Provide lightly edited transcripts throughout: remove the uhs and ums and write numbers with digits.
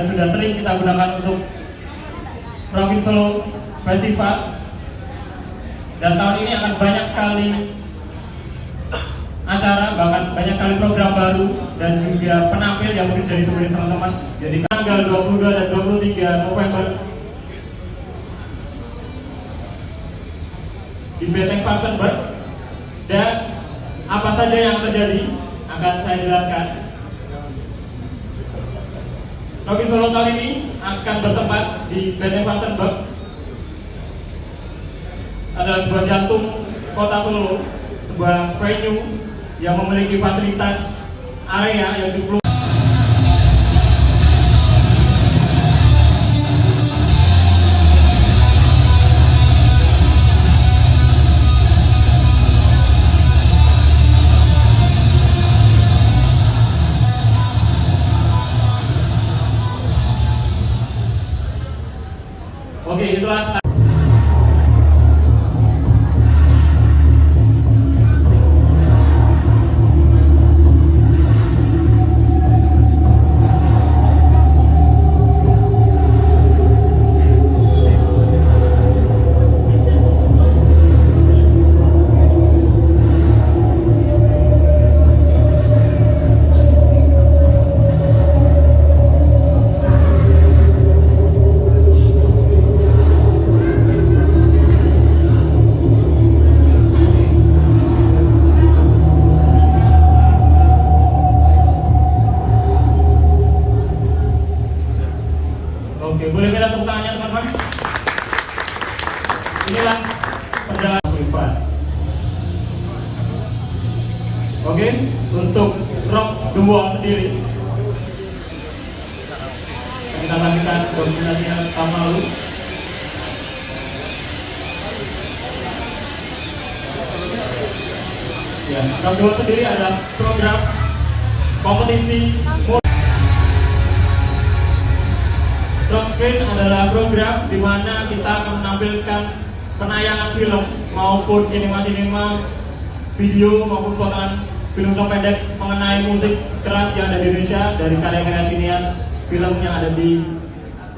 dan sudah sering kita gunakan untuk Rockin Solo Festival. Dan tahun ini akan banyak sekali acara, bahkan banyak sekali program baru dan juga penampil yang mungkin dari teman-teman. Jadi tanggal 22 dan 23 November di Beteng Fastenberg. Dan apa saja yang terjadi akan saya jelaskan. Rockin Solo tahun ini akan bertempat di Beteng Fastenberg, adalah sebuah jantung kota Solo, sebuah venue yang memiliki fasilitas area yang cukup luas. Oke, itulah. Oke, boleh minta tepuk tangannya teman-teman. Inilah perjalanan privat. Oke, untuk rock gembong sendiri kita kasihkan dominasinya tahun lalu. Ya, rock gembong sendiri adalah program kompetisi. Rockscreen adalah program di mana kita akan menampilkan penayangan film maupun sinema video maupun potongan film pendek mengenai musik keras yang ada di Indonesia dari karya-karya sinias film yang ada di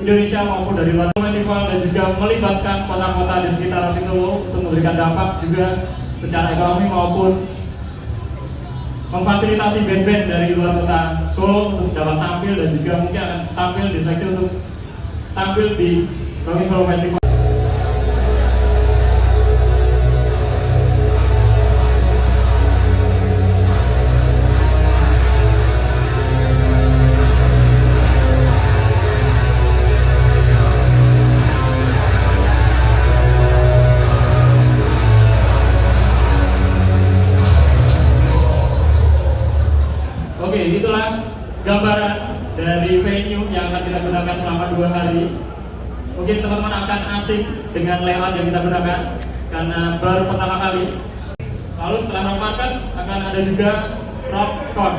Indonesia maupun dari luar festival, dan juga melibatkan kota-kota di sekitar Rockin Solo untuk memberikan dampak juga secara ekonomi maupun memfasilitasi band-band dari luar kota Solo untuk dapat tampil dan juga mungkin akan tampil di seleksi untuk tampil di Rockin Solo Festival. Oke, itulah gambaran dari venue yang akan kita gunakan selama 2 hari. Mungkin teman-teman akan asik dengan layout yang kita gunakan karena baru pertama kali. Lalu setelah rock market akan ada juga rockcon.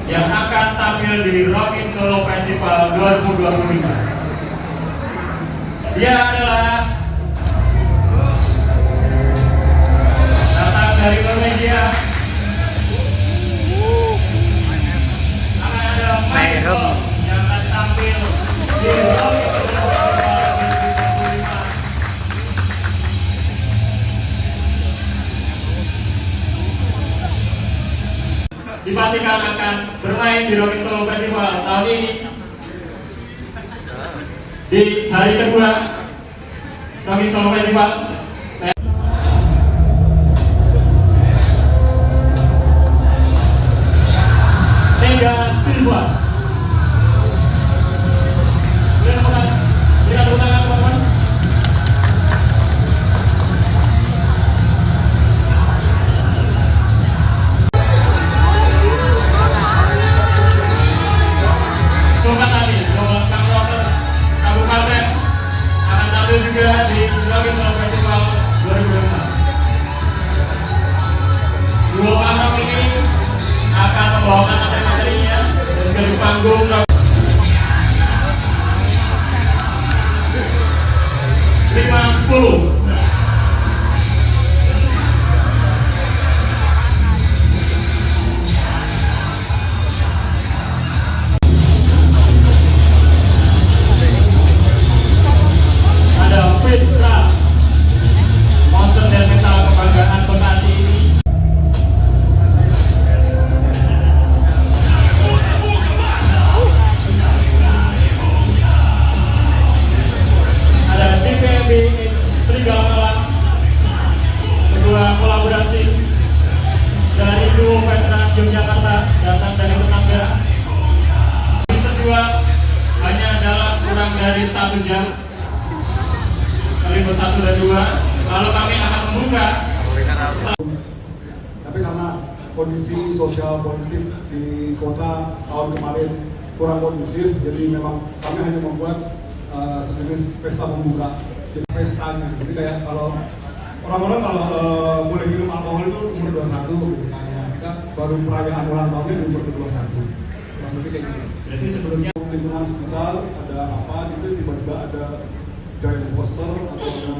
Yang akan tampil di Rockin Solo Festival 2025. Dia adalah datang dari Norwegia. Akan ada Michael yang akan tampil di Rockin Solo Festival 2025. Dipastikan akan bermain di Rockin Solo Festival tahun ini. Di hari kedua Rockin Solo Festival, Tega Bilbao. Lihat tangan teman-teman. Kabupaten akan tampil juga di Rockin Solo Festival 2025. Dua orang ini akan membawakan materi-materinya dan juga di panggung. Ada Vestra, monster dan metal kebanggaan Bekasi ini. Ada TPMB Serigala Malam, kedua kolaborasi dari duo veteran Yogyakarta datang dari tetangga. Kedua hanya dalam kurang dari 1 jam kali bersatu dan dua, lalu kami akan membuka. Tapi karena kondisi sosial politik di kota tahun kemarin kurang kondusif, jadi memang kami hanya membuat sejenis pesta pembuka. Jadi pestanya, jadi kayak kalau orang-orang kalau boleh minum alkohol itu umur 21, nah, kita baru perayaan ulang tahunnya di umur 21. Kurang lebih kayak gitu. Jadi sebelumnya Lingkungan sekitar ada apa gitu, tiba-tiba ada giant poster atau ada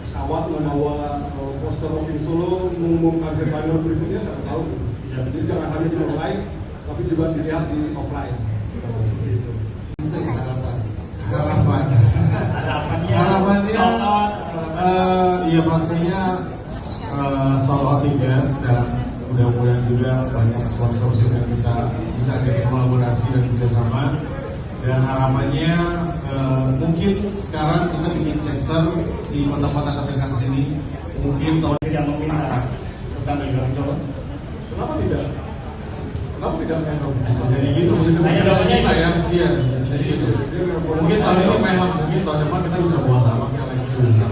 pesawat membawa poster Rockin Solo mengumumkan headliner berikutnya, siapa tahu. Jadi jangan hanya di online, tapi juga dilihat di offline. Seperti itu. Harapannya ya pastinya sold out tiket, dan mudah-mudahan juga banyak sponsor yang kita bisa ada kolaborasi dan kerjasama. Dan harapannya mungkin sekarang kita bikin chapter di kota-kota terdekat sini, mungkin tahun yang meminta tentang Indonesia. Kenapa tidak? Kenapa tidak memang? bisa jadi gitu, Hanya jawabannya kita ya, iya bisa jadi gitu. Mungkin tahun ini memang, mungkin tahun depan kita bisa buat apa yang lagi bisa.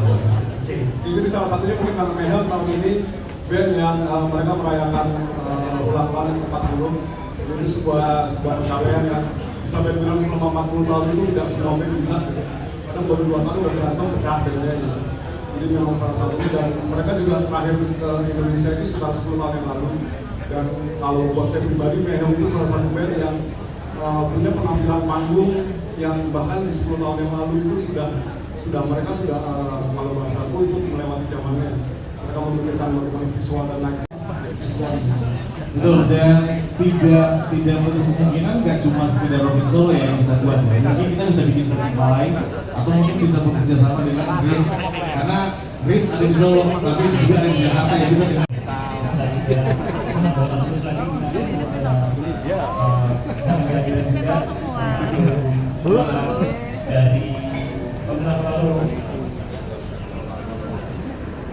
Jadi salah satunya mungkin karena Mehel tahun ini band yang mereka merayakan ulang tahun 40. Ini sebuah pencapaian yang bisa band bilang selama 40 tahun itu tidak semua band bisa. Kadang baru 2 tahun udah berantem pecah bandnya. Jadi memang salah satunya, dan mereka juga terakhir ke Indonesia itu sekitar 10 tahun yang lalu. Dan kalau buat saya pribadi, Mehel itu salah satu band yang punya penampilan panggung yang bahkan di 10 tahun yang lalu itu sudah mereka sudah kalau bahasaku itu melewati zamannya. Mereka memikirkan bagaimana visual dan lain. Betul, dan tidak menutup kemungkinan nggak cuma sekedar Rockin Solo ya yang kita buat. Mungkin kita bisa bikin festival lain, atau mungkin bisa bekerja sama dengan Grace, karena Grace ada di Solo, tapi juga ada di Jakarta ya kita dengan dari pemerintah Solo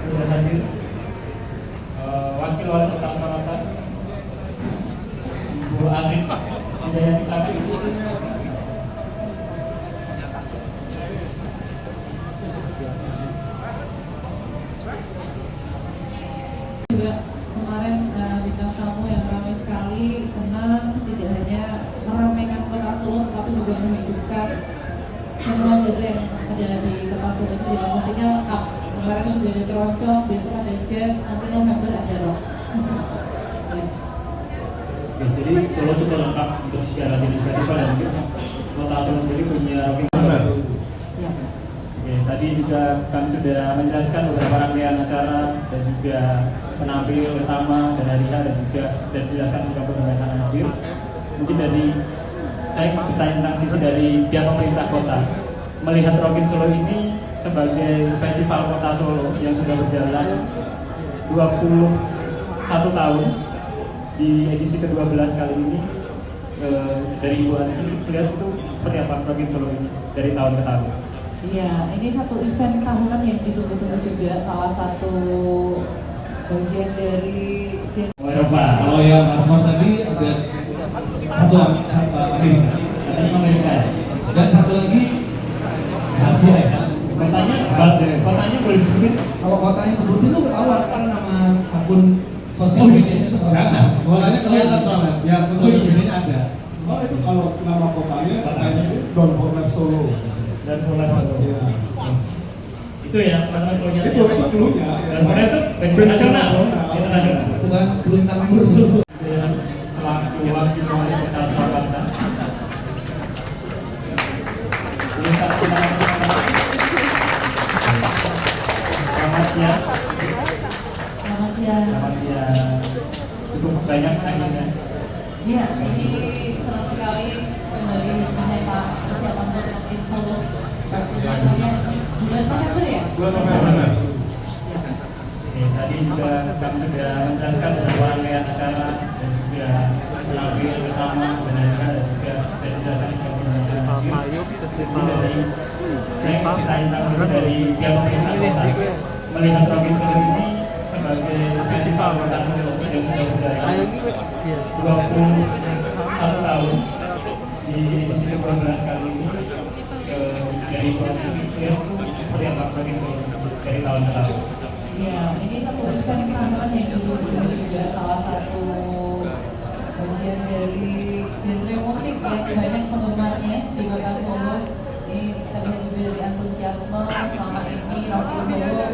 sudah hadir wakil wali kota Surakarta Ibu Aziz Hidayati Sari. Juga kemarin bintang tamu yang ramai sekali, senang tidak hanya meramaikan kota Solo tapi juga menghidupkan semua genre yang ada di kota Solo. Jadi musiknya lengkap. Kemarin juga ada keroncong, besok ada jazz, nanti November ada rock. Oke, jadi Solo cukup lengkap untuk segala jenis festival, dan mungkin kota Solo sendiri punya Siap. Oke, tadi juga kami sudah menjelaskan beberapa rangkaian acara dan juga penampil utama dan hari dan juga sudah dijelaskan juga pembahasan hadir. Mungkin dari saya bertanya tentang sisi dari pihak pemerintah kota, melihat Rockin Solo ini sebagai festival kota Solo yang sudah berjalan 21 tahun di edisi ke-12 kali ini, dari Ibu Aziz lihat itu seperti apa Rockin Solo ini dari tahun ke tahun? Iya, ini satu event tahunan yang ditunggu-tunggu juga, salah satu bagian dari kalau yang Armor tadi ada satu Amerika, dan satu lagi Asia ya. Kotanya boleh disebutin? Kalau kotanya sebutin itu ketahuan kan nama akun sosial media. Jangan, kotanya kelihatan soalnya. Ya, akun sosial medianya ada. Oh itu kalau nama kotanya kayaknya Don't Forget Solo. Dan mulai Iya. itu ya namanya Itu cluenya. dan mulai itu internasional. Bukan belum tambur dulu. Dengan selaku wakil wali kota Surakarta. Minta tanggalnya bulan November ya? Bulan November. Siap. Oke, tadi juga kami sudah menjelaskan beberapa rangkaian acara dan juga penampilan bersama benar-benar dan juga sudah dijelaskan dari saya ceritain tentang sisi dari pihak pemerintah kota melihat Rockin Solo ini sebagai festival kota Solo yang sudah berjalan 21 tahun di edisi ke-12 kali ini dari produksi film seperti apa Rockin Solo dari tahun ke tahun. Ya, ini satu event tahunan yang juga salah satu bagian dari genre musik yang banyak penggemarnya di Kota Solo. Ini terlihat juga dari antusiasme selama ini Rockin Solo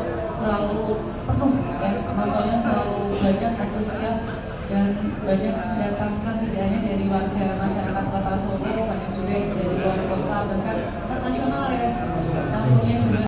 selalu penuh ya, penontonnya selalu banyak, antusias dan banyak mendatangkan tidak hanya dari warga masyarakat Kota Solo, banyak juga yang dari luar kota bahkan internasional ya. Tamunya juga